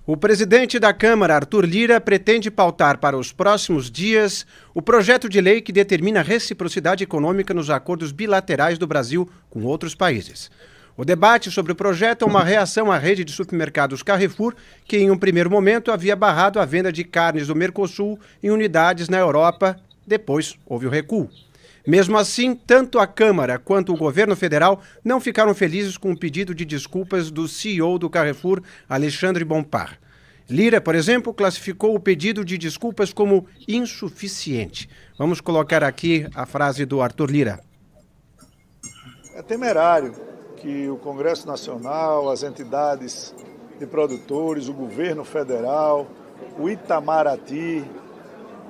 O presidente da Câmara, Arthur Lira, pretende pautar para os próximos dias o projeto de lei que determina a reciprocidade econômica nos acordos bilaterais do Brasil com outros países. O debate sobre o projeto é uma reação à rede de supermercados Carrefour, que em um primeiro momento havia barrado a venda de carnes do Mercosul em unidades na Europa. Depois houve o recuo. Mesmo assim, tanto a Câmara quanto o governo federal não ficaram felizes com o pedido de desculpas do CEO do Carrefour, Alexandre Bompard. Lira, por exemplo, classificou o pedido de desculpas como insuficiente. Vamos colocar aqui a frase do Arthur Lira. É temerário que o Congresso Nacional, as entidades de produtores, o governo federal, o Itamaraty,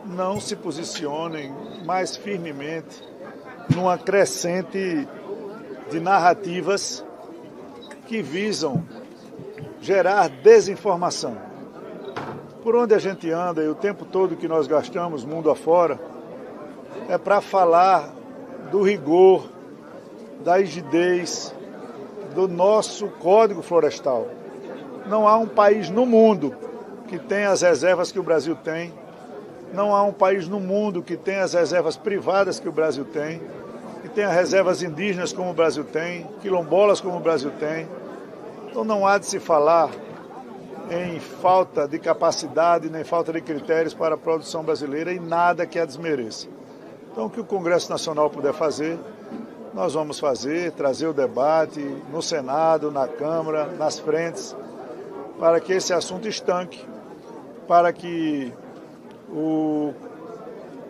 não se posicionem mais firmemente numa crescente de narrativas que visam gerar desinformação. Por onde a gente anda e o tempo todo que nós gastamos mundo afora é para falar do rigor, da rigidez do nosso Código Florestal. Não há um país no mundo que tenha as reservas que o Brasil tem. Não há um país no mundo que tenha as reservas privadas que o Brasil tem, que tenha reservas indígenas como o Brasil tem, quilombolas como o Brasil tem. Então não há de se falar em falta de capacidade, nem falta de critérios para a produção brasileira e nada que a desmereça. Então o que o Congresso Nacional puder fazer, nós vamos fazer, trazer o debate no Senado, na Câmara, nas frentes, para que esse assunto estanque, para que o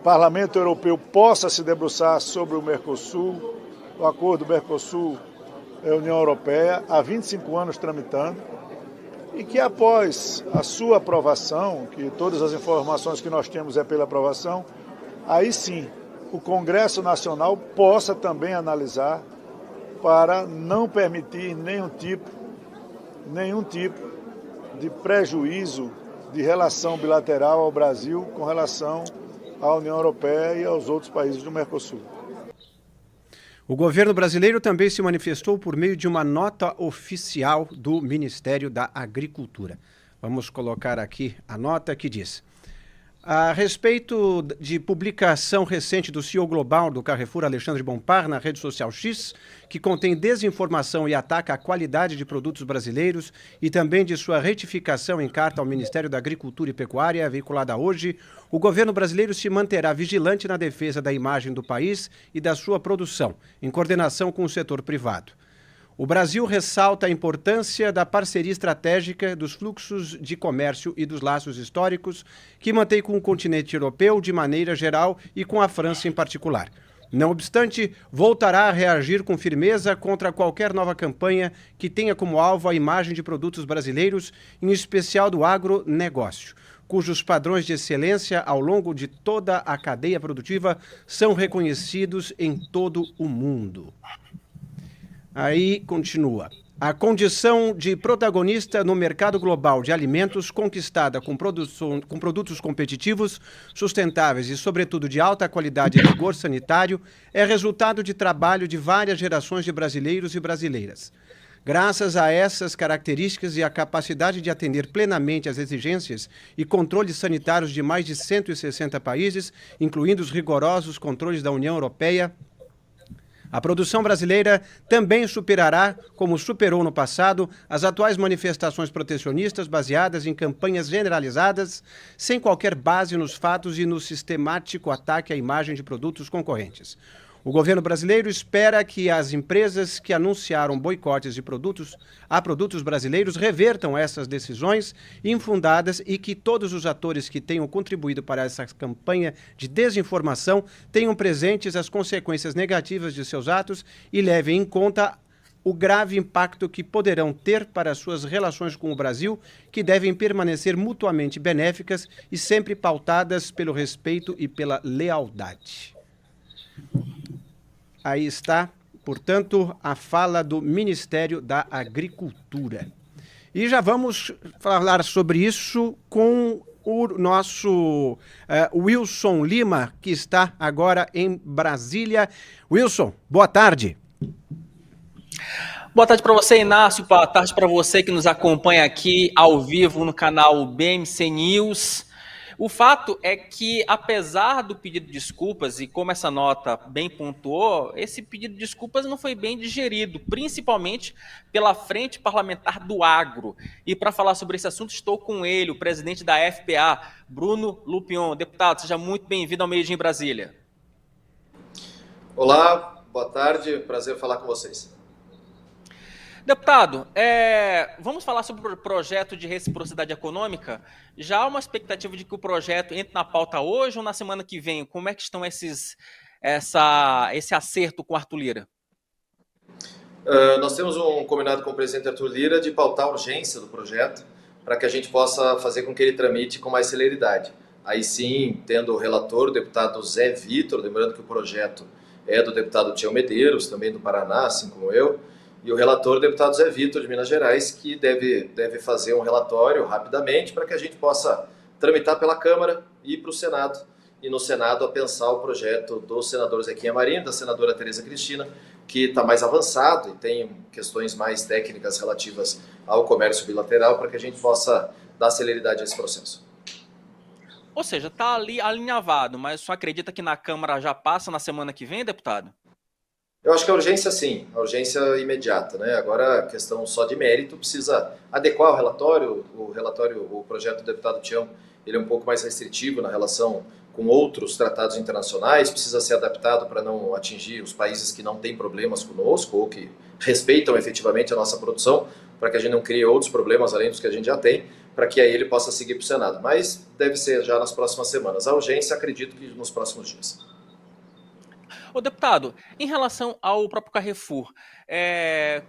Parlamento Europeu possa se debruçar sobre o Mercosul, o acordo Mercosul-União Europeia, há 25 anos tramitando, e que após a sua aprovação, que todas as informações que nós temos é pela aprovação, aí sim o Congresso Nacional possa também analisar para não permitir nenhum tipo de prejuízo de relação bilateral ao Brasil com relação à União Europeia e aos outros países do Mercosul. O governo brasileiro também se manifestou por meio de uma nota oficial do Ministério da Agricultura. Vamos colocar aqui a nota que diz: a respeito de publicação recente do CEO global do Carrefour, Alexandre Bompard, na rede social X, que contém desinformação e ataca a qualidade de produtos brasileiros, e também de sua retificação em carta ao Ministério da Agricultura e Pecuária, veiculada hoje, o governo brasileiro se manterá vigilante na defesa da imagem do país e da sua produção, em coordenação com o setor privado. O Brasil ressalta a importância da parceria estratégica, dos fluxos de comércio e dos laços históricos que mantém com o continente europeu de maneira geral e com a França em particular. Não obstante, voltará a reagir com firmeza contra qualquer nova campanha que tenha como alvo a imagem de produtos brasileiros, em especial do agronegócio, cujos padrões de excelência ao longo de toda a cadeia produtiva são reconhecidos em todo o mundo. Aí continua. A condição de protagonista no mercado global de alimentos conquistada com produtos competitivos, sustentáveis e, sobretudo, de alta qualidade e rigor sanitário é resultado de trabalho de várias gerações de brasileiros e brasileiras. Graças a essas características e à capacidade de atender plenamente às exigências e controles sanitários de mais de 160 países, incluindo os rigorosos controles da União Europeia, a produção brasileira também superará, como superou no passado, as atuais manifestações protecionistas baseadas em campanhas generalizadas, sem qualquer base nos fatos e no sistemático ataque à imagem de produtos concorrentes. O governo brasileiro espera que as empresas que anunciaram boicotes de produtos brasileiros revertam essas decisões infundadas e que todos os atores que tenham contribuído para essa campanha de desinformação tenham presentes as consequências negativas de seus atos e levem em conta o grave impacto que poderão ter para suas relações com o Brasil, que devem permanecer mutuamente benéficas e sempre pautadas pelo respeito e pela lealdade. Aí está, portanto, a fala do Ministério da Agricultura. E já vamos falar sobre isso com o nosso Wilson Lima, que está agora em Brasília. Wilson, boa tarde. Boa tarde para você, Inácio. Boa tarde para você que nos acompanha aqui ao vivo no canal BMC News. O fato é que, apesar do pedido de desculpas, e como essa nota bem pontuou, esse pedido de desculpas não foi bem digerido, principalmente pela Frente Parlamentar do Agro. E para falar sobre esse assunto, estou com ele, o presidente da FPA, Bruno Lupion. Deputado, seja muito bem-vindo ao Meio Dia em Brasília. Olá, boa tarde, prazer falar com vocês. Deputado, vamos falar sobre o projeto de reciprocidade econômica. Já há uma expectativa de que o projeto entre na pauta hoje ou na semana que vem? Como é que estão esse acerto com Arthur Lira? Nós temos um combinado com o presidente Arthur Lira de pautar a urgência do projeto para que a gente possa fazer com que ele tramite com mais celeridade. Aí sim, tendo o relator, o deputado Zé Vitor, lembrando que o projeto é do deputado Tião Medeiros, também do Paraná, assim como eu, e o relator, o deputado Zé Vitor, de Minas Gerais, que deve fazer um relatório rapidamente para que a gente possa tramitar pela Câmara e ir para o Senado. E no Senado a pensar o projeto do senador Zequinha Marinho, da senadora Tereza Cristina, que está mais avançado e tem questões mais técnicas relativas ao comércio bilateral para que a gente possa dar celeridade a esse processo. Ou seja, está ali alinhavado, mas só acredita que na Câmara já passa na semana que vem, deputado? Eu acho que a urgência sim, a urgência imediata, né? Agora a questão só de mérito precisa adequar o projeto do deputado Tião, ele é um pouco mais restritivo na relação com outros tratados internacionais, precisa ser adaptado para não atingir os países que não têm problemas conosco ou que respeitam efetivamente a nossa produção, para que a gente não crie outros problemas além dos que a gente já tem, para que aí ele possa seguir para o Senado. Mas deve ser já nas próximas semanas. A urgência, acredito que nos próximos dias. Ô, deputado, em relação ao próprio Carrefour,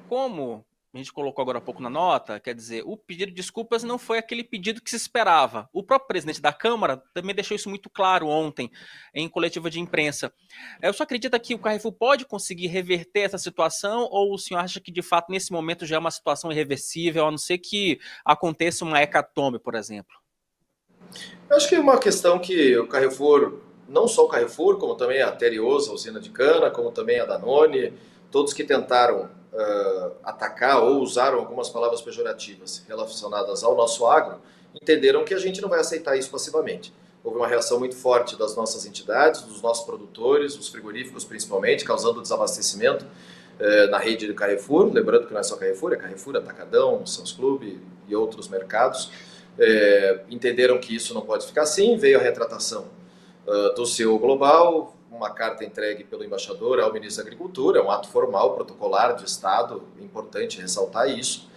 como a gente colocou agora há pouco na nota, quer dizer, o pedido de desculpas não foi aquele pedido que se esperava. O próprio presidente da Câmara também deixou isso muito claro ontem, em coletiva de imprensa. O senhor acredita que o Carrefour pode conseguir reverter essa situação, ou o senhor acha que, de fato, nesse momento já é uma situação irreversível, a não ser que aconteça uma hecatombe, por exemplo? Eu acho que é uma questão que o Carrefour, não só o Carrefour, como também a Teriosa, a usina de cana, como também a Danone, todos que tentaram atacar ou usaram algumas palavras pejorativas relacionadas ao nosso agro, entenderam que a gente não vai aceitar isso passivamente. Houve uma reação muito forte das nossas entidades, dos nossos produtores, os frigoríficos principalmente, causando desabastecimento na rede do Carrefour, lembrando que não é só Carrefour, é Carrefour, Atacadão, Sam's Club e outros mercados. Entenderam que isso não pode ficar assim, veio a retratação do CEO Global, uma carta entregue pelo embaixador ao ministro da Agricultura, é um ato formal, protocolar de Estado, importante ressaltar isso.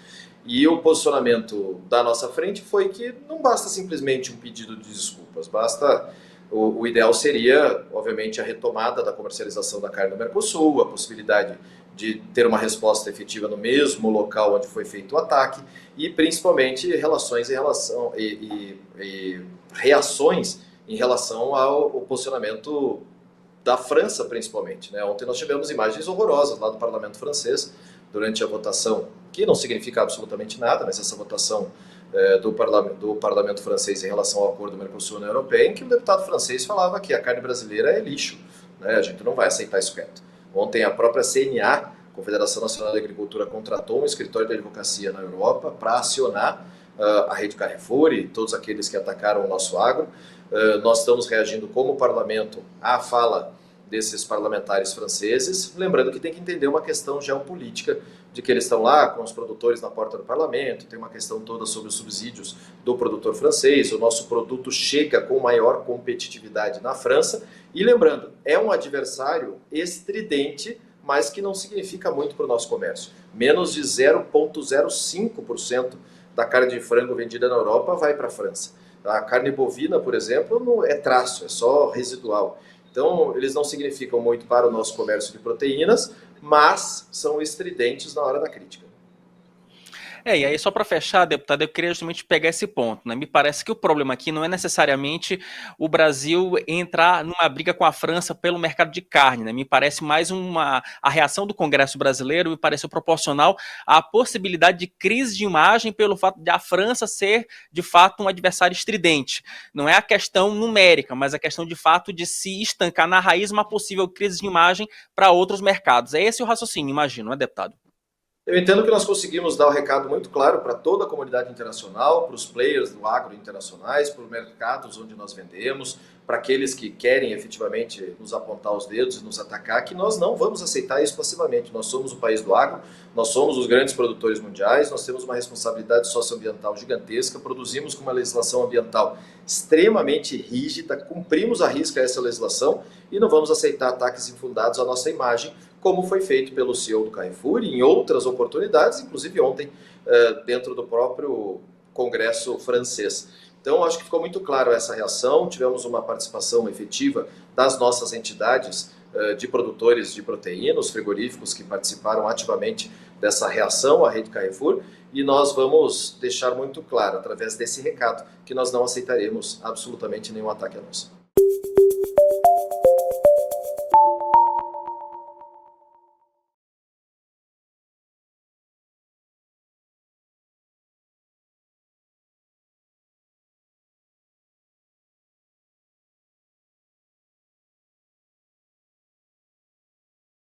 E o posicionamento da nossa frente foi que não basta simplesmente um pedido de desculpas, o ideal seria, obviamente, a retomada da comercialização da carne no Mercosul, a possibilidade de ter uma resposta efetiva no mesmo local onde foi feito o ataque e, principalmente, reações em relação ao posicionamento da França, principalmente, né? Ontem nós tivemos imagens horrorosas lá do parlamento francês, durante a votação, que não significa absolutamente nada, mas essa votação do parlamento francês em relação ao acordo Mercosul-União Europeia, em que o deputado francês falava que a carne brasileira é lixo, né? A gente não vai aceitar isso quieto. Ontem a própria CNA, Confederação Nacional de Agricultura, contratou um escritório de advocacia na Europa para acionar a rede Carrefour e todos aqueles que atacaram o nosso agro. Nós estamos reagindo como parlamento à fala desses parlamentares franceses, lembrando que tem que entender uma questão geopolítica, de que eles estão lá com os produtores na porta do parlamento, tem uma questão toda sobre os subsídios do produtor francês, o nosso produto chega com maior competitividade na França, e lembrando, é um adversário estridente, mas que não significa muito para o nosso comércio. Menos de 0,05% da carne de frango vendida na Europa vai para a França. A carne bovina, por exemplo, não é traço, é só residual. Então, eles não significam muito para o nosso comércio de proteínas, mas são estridentes na hora da crítica. E aí só para fechar, deputado, eu queria justamente pegar esse ponto, né? Me parece que o problema aqui não é necessariamente o Brasil entrar numa briga com a França pelo mercado de carne, né? Me parece mais a reação do Congresso brasileiro me pareceu proporcional à possibilidade de crise de imagem pelo fato de a França ser, de fato, um adversário estridente. Não é a questão numérica, mas a questão, de fato, de se estancar na raiz uma possível crise de imagem para outros mercados. É esse o raciocínio, imagino, não é, deputado? Eu entendo que nós conseguimos dar um recado muito claro para toda a comunidade internacional, para os players do agro internacionais, para os mercados onde nós vendemos, para aqueles que querem efetivamente nos apontar os dedos e nos atacar, que nós não vamos aceitar isso passivamente. Nós somos o país do agro, nós somos os grandes produtores mundiais, nós temos uma responsabilidade socioambiental gigantesca, produzimos com uma legislação ambiental extremamente rígida, cumprimos à risca essa legislação e não vamos aceitar ataques infundados à nossa imagem, como foi feito pelo CEO do Carrefour e em outras oportunidades, inclusive ontem, dentro do próprio Congresso francês. Então, acho que ficou muito claro essa reação, tivemos uma participação efetiva das nossas entidades de produtores de proteína, os frigoríficos que participaram ativamente dessa reação à rede Carrefour, e nós vamos deixar muito claro, através desse recado, que nós não aceitaremos absolutamente nenhum ataque a nós.